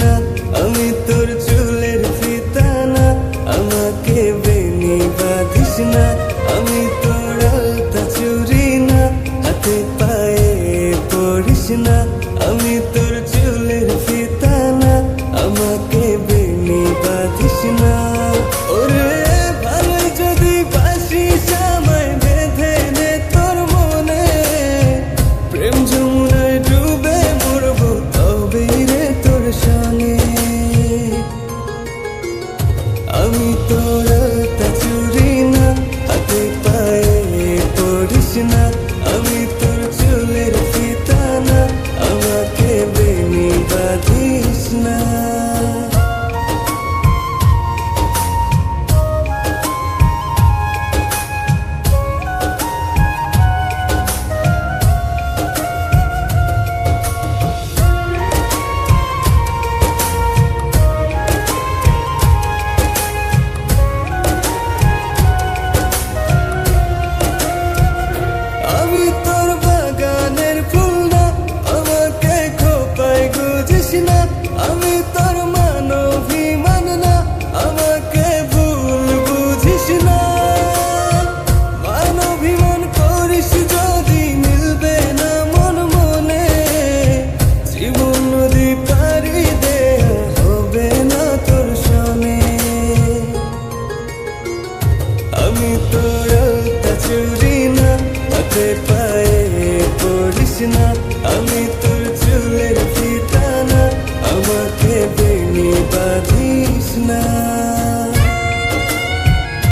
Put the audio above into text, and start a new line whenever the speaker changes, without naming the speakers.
না, আমি তোর চুলের ফিতা না, আমাকে বেনি বাঁধিস না, আমি তোর আলতা চুরি না, হাতে পায়ে পড়িস না, আমি তোর চুলের ফিতা না, আমাকে বেনি বাঁধিস না। ওরে ভালোই যদি বাসিস আমায় বেঁধে নে তোর মনে, প্রেম যমুনায় ডুবে মরবো তবেই রে তোর সঙ্গে। আমি তোর আলতা চুরি না, হাতে পায়ে পড়িস না, আমি তোর চুলের ফিতা না, আমাকে বেনি বাঁধিস না। আমি তোর বাগানের ফুল না, আমাকে খোপায় গুজিস না, আমি তোর মানবিমান না, আমাকে ভুল বুঝিস না। মানবিমান করিস যদি মিলবে না মন মনে, জীবন নদী পারি দেয়া হবে না তোর সনে। আমি তোর আলতা চুরি না, হাতে পায়ে পড়িস না, আমি তোর চুলের